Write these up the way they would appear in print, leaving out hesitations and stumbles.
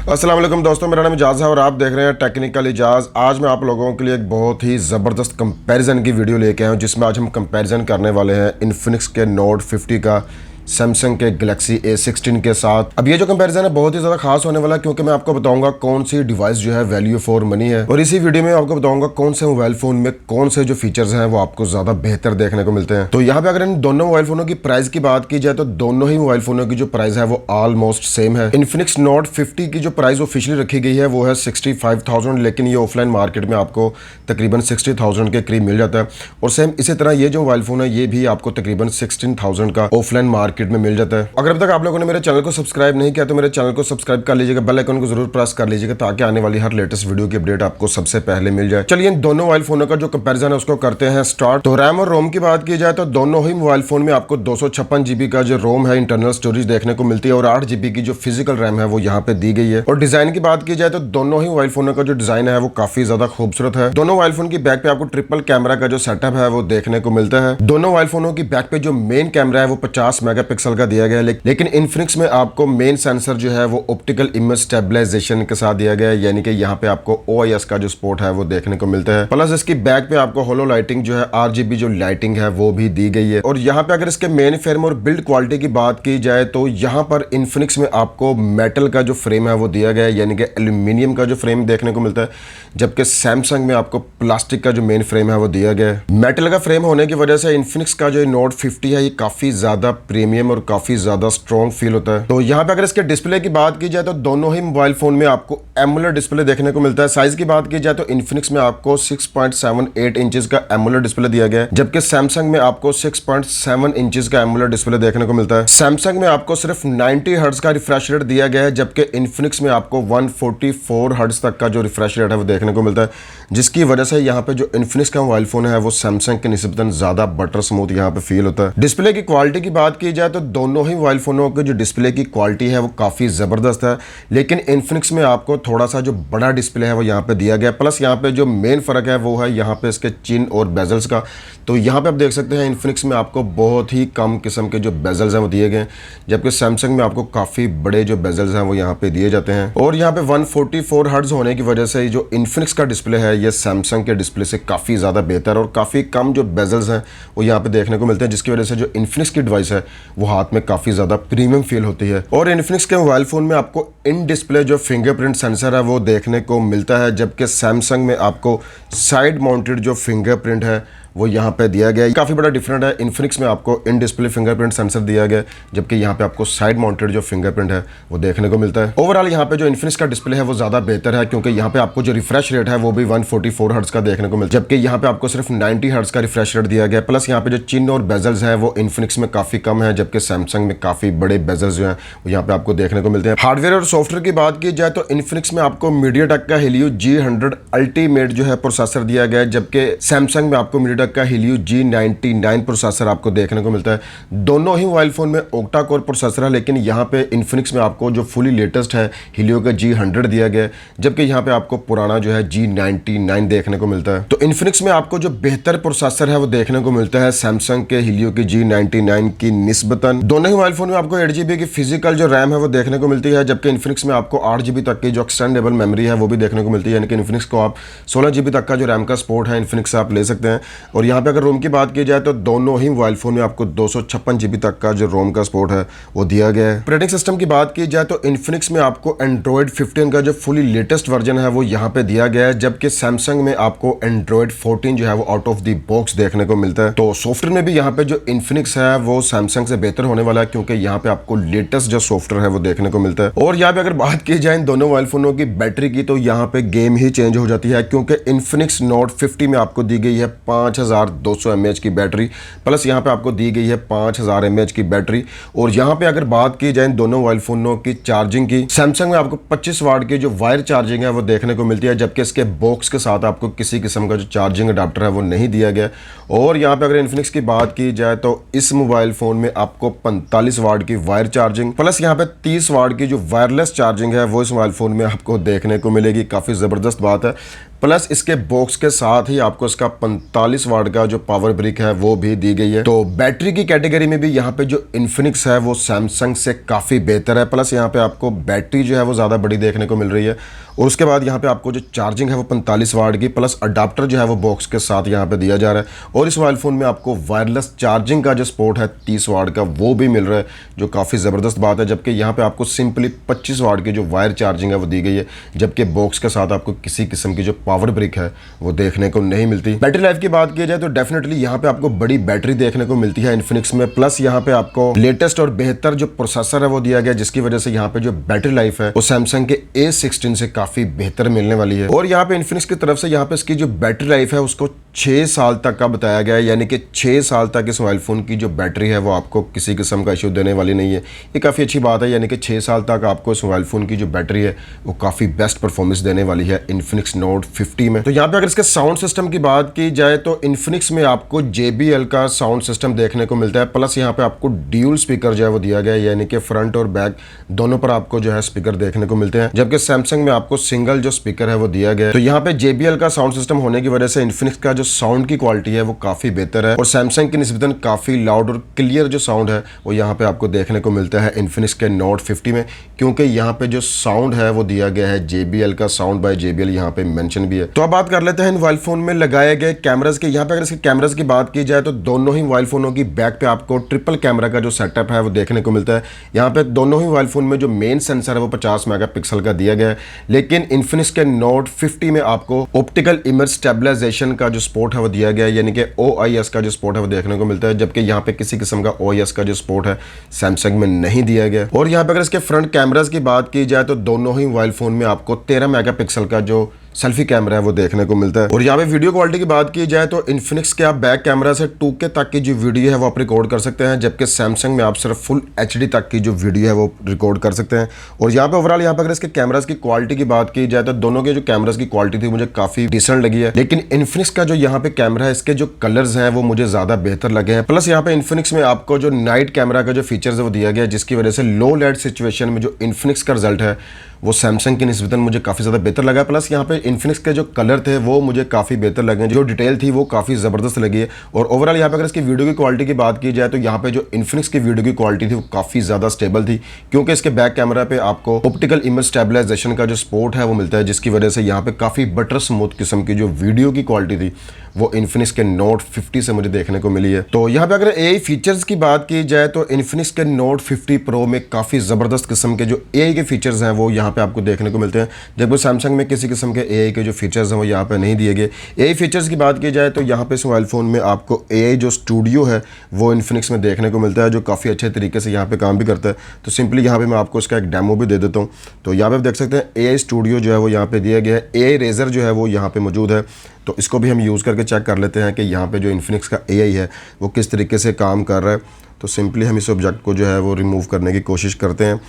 अस्सलाम वालेकुम दोस्तों, मेरा नाम इजाज़ है और आप देख रहे हैं टेक्निकल इजाज़। आज मैं आप लोगों के लिए एक बहुत ही ज़बरदस्त कंपैरिजन की वीडियो लेके आया हूँ, जिसमें आज हम कंपैरिजन करने वाले हैं इन्फिनिक्स के नोट 50 का सैमसंग के गैलेक्सी A16 के साथ। अब ये जो कंपैरिजन है बहुत ही ज़्यादा खास होने वाला है, क्योंकि मैं आपको बताऊंगा कौन सी डिवाइस जो है वैल्यू फॉर मनी है, और इसी वीडियो में आपको बताऊंगा कौन से मोबाइल फ़ोन में कौन से जो फीचर्स हैं वो आपको ज़्यादा बेहतर देखने को मिलते हैं। तो यहाँ पे अगर इन दोनों मोबाइल फ़ोनों की प्राइस की बात की जाए तो दोनों ही मोबाइल फ़ोनों की जो प्राइस है वो ऑलमोस्ट सेम है। इन्फिनिक्स नोट 50 की जो प्राइस ऑफिशियली रखी गई है वो है 65,000, लेकिन ये ऑफलाइन मार्केट में आपको तकरीबन 60,000 के करीब मिल जाता है। और सेम इसी तरह ये जो मोबाइल फ़ोन है ये भी आपको तकरीबन 16,000 का ऑफलाइन मार्केट में मिल जाता है। अगर अब तक आप लोगों ने मेरे चैनल को सब्सक्राइब नहीं किया तो मेरे चैनल को सब्सक्राइब कर लीजिएगा, बेल आइकन को जरूर प्रेस कर लीजिएगा ताकि आने वाली हर लेटेस्ट वीडियो की अपडेट आपको सबसे पहले मिल जाए। चलिए इन दोनों मोबाइल फोनों का जो कंपैरिजन है उसको करते हैं स्टार्ट। तो रैम और रोम की बात की जाए तो दोनों ही मोबाइल फोन में आपको 256 GB का जो रोम है इंटरनल स्टोरेज देखने को मिलती है, और 8 GB की जो फिजिकल रैम है वो यहाँ पे दी गई है। और डिजाइन की बात की जाए तो दोनों ही मोबाइल फोनों का जो डिजाइन है वो काफी ज्यादा खूबसूरत है। दोनों मोबाइल फोन की बैक पे आपको ट्रिपल कैमरा का जो सेटअप है वो देखने को मिलता है। दोनों मोबाइल फोनों की बैक पे जो मेन कैमरा है वो 50 मेगापिक्सल का दिया गया है, लेकिन इन्फिनिक्स में आपको मेन सेंसर जो है वो ऑप्टिकल इमेज स्टेबलाइजेशन के साथ दिया गया है, यानी कि यहाँ पे आपको OIS का जो सपोर्ट है वो देखने को मिलता है। प्लस इसकी बैक पे आपको होलो लाइटिंग जो है RGB जो लाइटिंग है वो भी दी गई है। और यहाँ पे अगर इसके मेन फ्रेम और बिल्ड क्वालिटी की बात की जाए तो यहाँ पर इन्फिनिक्स में आपको मेटल का जो फ्रेम है वो दिया गया है, यानी कि एल्यूमिनियम का जो फ्रेम देखने को मिलता है, जबकि सैमसंग में आपको प्लास्टिक का जो मेन फ्रेम है वो दिया गया है। मेटल का फ्रेम होने की वजह से इन्फिनिक्स का जो नोट 50 है ये काफी ज्यादा प्रीमियम और काफी ज्यादा स्ट्रॉन्ग फील होता है। तो यहाँ पे अगर इसके डिस्प्ले की बात की जाए तो दोनों ही मोबाइल फोन में आपको एमोलेड डिस्प्ले देखने को मिलता है। साइज की बात की जाए तो इन्फिनिक्स में आपको 6.78 इंचेस का एमोलेड डिस्प्ले दिया गया है, जबकि सैमसंग में आपको 6.7 इंचेस का एमोलेड डिस्प्ले देखने को मिलता है। सैमसंग में आपको सिर्फ 90 हर्ट्ज का रिफ्रेश रेट दिया गया है, जबकि इन्फिनिक्स में आपको 144 हर्ट्ज तक का जो रिफ्रेश रेट है वो देखने को मिलता है, जिसकी वजह से यहाँ पे जो इन्फिनिक्स का मोबाइल फोन है वो सैमसंग के निस्बतन ज्यादा बटर स्मूथ यहाँ पे फील होता है। डिस्प्ले की क्वालिटी की बात की जाए तो दोनों ही मोबाइल फोनों की जो डिस्प्ले की क्वालिटी है वो काफी जबरदस्त है, लेकिन इन्फिनिक्स में आपको थोड़ा सा जो बड़ा डिस्प्ले है वो यहाँ पे दिया गया है। प्लस यहाँ पे जो मेन फर्क है वो है यहाँ पे इसके चिन और बेजल्स का। तो यहाँ पे आप देख सकते हैं इन्फिनिक्स में आपको बहुत ही कम किस्म के जो बेजल्स हैं वो दिए गए हैं, जबकि सैमसंग में आपको काफी बड़े जो बेजल्स हैं वो यहाँ पे दिए जाते हैं। और यहाँ पे 144 हर्ट्ज होने की वजह से जो इन्फिनिक्स का डिस्प्ले है ये सैमसंग के डिस्प्ले से काफी ज्यादा बेहतर और काफी कम जो बेजल्स हैं वो यहाँ पे देखने को मिलते हैं, जिसकी वजह से जो इन्फिनिक्स की डिवाइस है वो हाथ में काफी ज्यादा प्रीमियम फील होती है। और इन्फिनिक्स के मोबाइल फोन में आपको इन डिस्प्ले जो फिंगरप्रिंट सेंसर है वो देखने को मिलता है, जबकि सैमसंग में आपको साइड माउंटेड जो फिंगरप्रिंट है वो यहाँ पे दिया गया है। काफी बड़ा डिफरेंट है। इन्फिनिक्स में आपको इन डिस्प्ले फिंगरप्रिंट सेंसर दिया गया है, जबकि यहाँ पे आपको साइड माउंटेड जो फिंगरप्रिंट है वो देखने को मिलता है। ओवरऑल यहाँ पे जो इन्फिनिक्स का डिस्प्ले है वो ज्यादा बेहतर है, क्योंकि यहाँ पे आपको जो रिफ्रेश रेट है वो भी 144 हर्ट्ज का देखने को मिलता है, जबकि यहाँ पे आपको सिर्फ 90 हर्ट्ज का रिफ्रेश रेट दिया गया है। प्लस यहाँ पे जो चिन और बेजल्स है वो इन्फिनिक्स में काफी कम है, जबकि सैमसंग में काफी बड़े बेजल्स जो है वो यहाँ पे आपको देखने को मिलते हैं। हार्डवेयर और सॉफ्टवेयर की बात की जाए तो इन्फिनिक्स में आपको मीडियाटेक का Helio G100 अल्टीमेट जो है प्रोसेसर दिया गया है, जबकि सैमसंग में आपको मीडियाटेक का Helio G99 प्रोसेसर आपको देखने को मिलता है। दोनों ही मोबाइल फोन में ऑक्टा कोर प्रोसेसर है, लेकिन यहाँ पे इन्फिनिक्स में आपको जो फुली लेटेस्ट है Helio का G100 दिया गया है, जबकि यहाँ पे आपको पुराना जो है G99 देखने को मिलता है। तो इन्फिनिक्स में आपको जो बेहतर प्रोसेसर है वो देखने को मिलता है सैमसंग के Helio के G99 की निस्बतन। दोनों ही मोबाइल फोन में आपको 8 GB की फिजिकल जो रैम है वो देखने को मिलती है, जबकि इन्फिनिक्स में आपको 8 GB तक की जो एक्सटेंडेबल मेमोरी है वो भी देखने को मिलती है, यानी कि इन्फिनिक्स को आप 16 GB तक का जो रैम का सपोर्ट है इन्फिनिक्स से आप ले सकते हैं। और यहाँ पे अगर रोम की बात की जाए तो दोनों ही मोबाइल फोन में आपको 256 GB तक का जो रोम का सपोर्ट है वो दिया गया है। ऑपरेटिंग सिस्टम की बात की जाए तो इन्फिनिक्स में आपको एंड्रॉइड 15 का जो फुली लेटेस्ट वर्जन है वो यहाँ पे दिया गया है, जबकि सैमसंग में आपको एंड्रॉइड 14 जो है वो आउट ऑफ द बॉक्स देखने को मिलता है। तो सॉफ्टवेयर में भी यहाँ पे जो इन्फिनिक्स है वो सैमसंग से बेहतर होने वाला है, क्योंकि यहाँ पे आपको लेटेस्ट जो सॉफ्टवेयर है वो देखने को मिलता है। और यहाँ पे अगर बात की जाए इन दोनों मोबाइल फोनों की बैटरी की तो यहाँ पे गेम ही चेंज हो जाती है, क्योंकि इन्फिनिक्स नोट 50 में आपको दी गई है 5200 mAh की बैटरी, प्लस यहाँ पे आपको दी गई है 5000 mAh की बैटरी। और यहाँ पे अगर बात की जाए दोनों मोबाइल फोनों की चार्जिंग की, सैमसंग में आपको 25 वाट की जो वायर चार्जिंग है वो देखने को मिलती है, जबकि इसके बॉक्स के साथ आपको किसी किस्म का जो चार्जिंग अडाप्टर है वो नहीं दिया गया। और यहाँ पे अगर इन्फिनिक्स की बात की जाए तो इस मोबाइल फोन में आपको 45 वाट की वायर चार्जिंग प्लस यहाँ पे 30 वाट की जो वायरलेस चार्जिंग है वो इस मोबाइल फोन में आपको देखने को मिलेगी। काफी जबरदस्त बात है। प्लस इसके बॉक्स के साथ ही आपको इसका 45 वाट का जो पावर ब्रिक है वो भी दी गई है। तो बैटरी की कैटेगरी में भी यहाँ पे जो इन्फिनिक्स है वो सैमसंग से काफ़ी बेहतर है। प्लस यहाँ पे आपको बैटरी जो है वो ज़्यादा बड़ी देखने को मिल रही है। और उसके बाद यहाँ पे आपको जो चार्जिंग है वो 45 वाट की, प्लस अडाप्टर जो है वो बॉक्स के साथ यहाँ पे दिया जा रहा है। और इस मोबाइल फ़ोन में आपको वायरलेस चार्जिंग का जो सपोर्ट है 30 वाट का वो भी मिल रहा है, जो काफ़ी ज़बरदस्त बात है। जबकि यहाँ पे आपको सिंपली 25 वाट की जो वायर चार्जिंग है वो दी गई है, जबकि बॉक्स के साथ आपको किसी किस्म की जो पावर ब्रिक है वो देखने को नहीं मिलती। बैटरी लाइफ की बात की जाए तो डेफिनेटली यहाँ पे आपको बड़ी बैटरी देखने को मिलती है इन्फिनिक्स में। प्लस यहाँ पे आपको लेटेस्ट और बेहतर जो प्रोसेसर है वो दिया गया, जिसकी वजह से यहाँ पे जो बैटरी लाइफ है वो सैमसंग के A16 से काफ़ी बेहतर मिलने वाली है। और यहाँ पे इन्फिनिक्स की तरफ से यहाँ पे इसकी जो बैटरी लाइफ है उसको 6 साल तक का बताया गया है, यानी कि 6 साल तक इस मोबाइल फ़ोन की जो बैटरी है वो आपको किसी किस्म का इशू देने वाली नहीं है। ये काफ़ी अच्छी बात है, यानी कि 6 साल तक आपको इस मोबाइल फ़ोन की जो बैटरी है वो काफ़ी बेस्ट परफॉर्मेंस देने वाली है इन्फिनिक्स नोट 50 में। तो यहाँ पे अगर इसके साउंड सिस्टम की बात की जाए तो इन्फिनिक्स में आपको JBL का साउंड सिस्टम देखने को मिलता है। प्लस यहाँ पे आपको ड्यूल स्पीकर जो है वो दिया गया है, यानी कि फ्रंट और बैक दोनों पर आपको जो है स्पीकर देखने को मिलते हैं। जबकि सैमसंग में आपको सिंगल जो स्पीकर है वो दिया गया है। तो यहाँ पे JBL का साउंड सिस्टम होने की वजह से इन्फिनिक्स का जो साउंड की क्वालिटी है वो काफ़ी बेहतर है। और सैमसंग की निस्बतन काफ़ी लाउड और क्लियर जो साउंड है वो यहाँ पे आपको देखने को मिलता है इन्फिनिक्स के नोट 50 में, क्योंकि यहाँ पे जो साउंड है वो दिया गया है JBL का, साउंड बाय JBL यहाँ पे मेंशन भी है। तो अब बात कर लेते हैं मोबाइल फोन में लगाए गए कैमरास के। यहाँ पे अगर इसके कैमरास की बात की जाए तो दोनों ही मोबाइल फोनों की बैक पे आपको ट्रिपल कैमरा का जो सेटअप है वो देखने को मिलता है। यहाँ पे दोनों ही मोबाइल फोन में जो मेन सेंसर है वो 50 मेगापिक्सल का दिया गया है, लेकिन इन्फिनिक्स के नोट 50 में आपको ऑप्टिकल इमेज स्टेबलाइजेशन का जो सपोर्ट है वो दिया गया है, यानी कि OIS का जो सपोर्ट है वो देखने को मिलता है। जबकि यहाँ पे किसी किस्म का OIS का जो सपोर्ट है सैमसंग में नहीं दिया गया। और यहाँ पे अगर इसके फ्रंट कैमरास की बात की जाए तो दोनों ही मोबाइल फोन में आपको 13 मेगापिक्सल का जो सेल्फी कैमरा है वो देखने को मिलता है। और यहाँ पे वीडियो क्वालिटी की बात की जाए तो इन्फिनिक्स के आप बैक कैमरा से 2K तक की जो वीडियो है वो आप रिकॉर्ड कर सकते हैं, जबकि सैमसंग में आप सिर्फ फुल HD तक की जो वीडियो है वो रिकॉर्ड कर सकते हैं। और यहाँ पे ओवरऑल यहाँ पे अगर इसके कैमरास की क्वालिटी की बात की जाए तो दोनों के जो कैमरास की क्वालिटी थी मुझे काफी डिसेंट लगी है, लेकिन इन्फिनिक्स का जो यहाँ पे कैमरा है इसके जो कलर्स हैं वो मुझे ज्यादा बेहतर लगे हैं। प्लस यहाँ पे इन्फिनिक्स में आपको जो नाइट कैमरा का जो फीचर्स है वो दिया गया है, जिसकी वजह से लो लाइट सिचुएशन में जो इन्फिनिक्स का रिजल्ट है वो सैमसंग की निस्बतन मुझे काफ़ी ज़्यादा बेहतर लगा। प्लस यहाँ पे इन्फिनिक्स के जो कलर थे वो मुझे काफ़ी बेहतर लगे, जो डिटेल थी वो काफ़ी ज़बरदस्त लगी है। और ओवरऑल यहाँ पे अगर इसकी वीडियो की क्वालिटी की बात की जाए तो यहाँ पे जो इन्फिनिक्स की वीडियो की क्वालिटी थी वो काफ़ी ज़्यादा स्टेबल थी, क्योंकि इसके बैक कैमरा पे आपको ऑप्टिकल इमेज स्टेबलाइजेशन का जो सपोर्ट है वो मिलता है, जिसकी वजह से यहाँ पे काफ़ी बटर स्मूथ किस्म की जो वीडियो की क्वालिटी थी वो इन्फिनिक्स के नोट 50 से मुझे देखने को मिली है। तो यहाँ पे अगर AI फीचर्स की बात की जाए तो इन्फिनिक्स के नोट 50 प्रो में काफ़ी ज़बरदस्त किस्म के जो AI के फीचर्स हैं वो यहाँ पे आपको देखने को मिलते हैं, जबकि सैमसंग में किसी किस्म के AI के जो फीचर्स हैं वो यहाँ पे नहीं दिए गए। AI फीचर्स की बात की जाए तो यहाँ पे इस मोबाइल फ़ोन में आपको AI जो स्टूडियो है वो इन्फिनिक्स में देखने को मिलता है, जो काफ़ी अच्छे तरीके से यहाँ पे काम भी करता है। तो सिंपली यहाँ पे मैं आपको इसका एक डेमो भी दे देता हूँ। तो यहाँ पे आप देख सकते हैं AI स्टूडियो जो है वो यहाँ पे दिया गया है, AI रेजर जो है वो यहाँ पे मौजूद है। तो इसको भी हम यूज़ करके चेक कर लेते हैं कि यहाँ पे जो इन्फिनिक्स का AI है वो किस तरीके से काम कर रहा है। तो सिंपली हम इस ऑब्जेक्ट को जो है वो रिमूव करने की कोशिश करते हैं।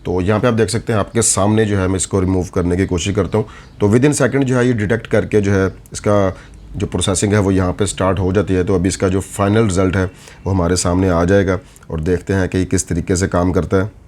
तो यहाँ पे आप देख सकते हैं आपके सामने जो है मैं इसको रिमूव करने की कोशिश करता हूँ, तो विद इन सेकेंड जो है ये डिटेक्ट करके जो है इसका जो प्रोसेसिंग है वो यहाँ पे स्टार्ट हो जाती है। तो अभी इसका जो फाइनल रिज़ल्ट है वो हमारे सामने आ जाएगा और देखते हैं कि ये किस तरीके से काम करता है।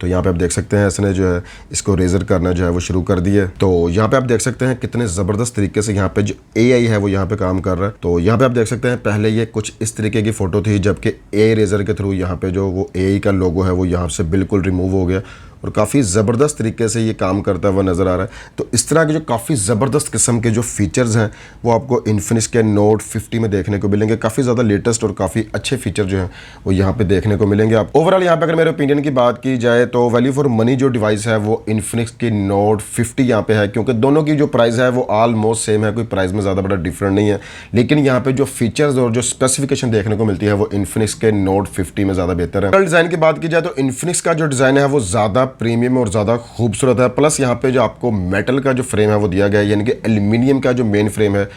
तो यहाँ पे आप देख सकते हैं इसने जो है इसको रेजर करना जो है वो शुरू कर दिया है। तो यहाँ पे आप देख सकते हैं कितने ज़बरदस्त तरीके से यहाँ पे जो AI है वो यहाँ पे काम कर रहा है। तो यहाँ पे आप देख सकते हैं पहले ये कुछ इस तरीके की फ़ोटो थी, जबकि AI रेजर के थ्रू यहाँ पे जो वो AI का लोगो है वो यहाँ से बिल्कुल रिमूव हो गया और काफ़ी ज़बरदस्त तरीके से ये काम करता हुआ नज़र आ रहा है। तो इस तरह के जो काफ़ी ज़बरदस्त किस्म के जो फीचर्स हैं वो आपको इन्फिनिक्स के नोट 50 में देखने को मिलेंगे। काफ़ी ज़्यादा लेटेस्ट और काफ़ी अच्छे फीचर जो हैं वो यहाँ पे देखने को मिलेंगे आप। ओवरऑल यहाँ पे अगर मेरे ओपिनियन की बात की जाए तो वैल्यू फॉर मनी जो डिवाइस है वो इन्फिनिक्स की नोट 50 यहाँ पे है, क्योंकि दोनों की जो प्राइस है वो ऑलमोस्ट सेम है, कोई प्राइस में ज़्यादा बड़ा डिफरेंट नहीं है। लेकिन यहाँ पे जो फीचर्स और जो स्पेसिफिकेशन देखने को मिलती है वो इन्फिनिक्स के नोट 50 में ज़्यादा बेहतर है। डिज़ाइन की बात की जाए तो इन्फिनिक्स का जो डिज़ाइन है वो ज़्यादा प्रीमियम और ज़्यादा खूबसूरत है। प्लस यहाँ पे जो आपको मेटल का जो फ्रेम है वो दिया गया है, यानी कि एल्यूमिनियम का जो मेन फ्रेम है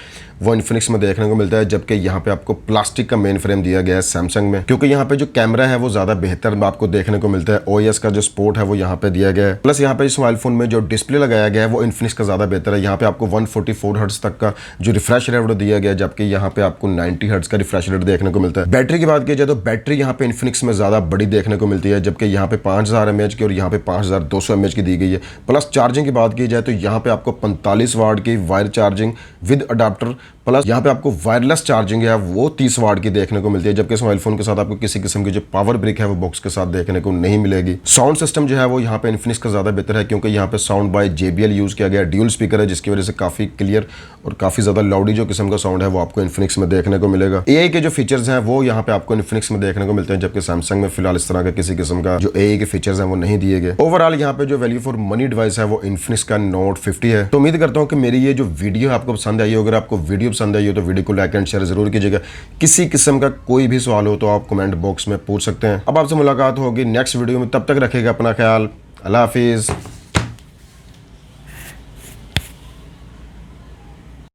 वो इन्फिनिक्स में देखने को मिलता है, जबकि यहाँ पे आपको प्लास्टिक का मेन फ्रेम दिया गया है सैमसंग में, क्योंकि यहाँ पे जो कैमरा है वो ज़्यादा बेहतर आपको देखने को मिलता है। OIS का जो सपोर्ट है वो यहाँ पे दिया गया है, प्लस यहाँ पे इस मोबाइल फोन में जो डिस्प्ले लगाया गया है वो इन्फिनिक्स का ज़्यादा बेहतर है। यहाँ पे आपको 144 हर्ट्ज तक का जो रिफ्रेश रेट दिया गया है, जबकि यहाँ पे आपको 90 हर्ट्ज का रिफ्रेश रेट देखने को मिलता है। बैटरी की बात की जाए तो बैटरी यहाँ पे इन्फिनिक्स में ज़्यादा बड़ी देखने को मिलती है, जबकि यहाँ पे 5000 mAh की और यहाँ पे 5200 mAh की दी गई है। प्लस चार्जिंग की बात की जाए तो यहाँ पे आपको 45 वाट की wire charging with adapter, plus यहाँ पे आपको वायरलेस चार्जिंग है वो 30 वाट की देखने को मिलती है, जबकि इस मोबाइल फोन के साथ आपको किसी किस्म की जो पावर ब्रिक है वो बॉक्स के साथ देखने को नहीं मिलेगी। साउंड सिस्टम जो है वो यहाँ पे इन्फिनिक्स का ज़्यादा बेहतर है, क्योंकि यहाँ पे साउंड बाय JBL यूज़ किया गया, ड्यूल स्पीकर है, जिसकी वजह से काफ़ी क्लियर और काफ़ी ज़्यादा लाउडी जो किस्म का साउंड है वो आपको इन्फिनिक्स में देखने को मिलेगा। AI के जो फीचर्स हैं वो यहाँ पे आपको इन्फिनिक्स में देखने को मिलते हैं, जबकि सैमसंग में फिलहाल इस तरह का किसी किस्म का जो AI के फीचर्स हैं वो नहीं दिए गए। ओवरऑल यहाँ पे जो वैल्यू फॉर मनी डिवाइस है वो इन्फिनिक्स का नोट 50 है। तो उम्मीद करता हूँ कि मेरी ये जो वीडियो आपको पसंद आई हो। अगर आपको वीडियो पसंद आई हो तो वीडियो को लाइक एंड शेयर जरूर कीजिएगा। किसी किस्म का कोई भी सवाल हो तो आप कमेंट बॉक्स में पूछ सकते हैं। अब आपसे मुलाकात होगी नेक्स्ट वीडियो में, तब तक रखिएगा अपना ख्याल। अल्लाह हाफिज़।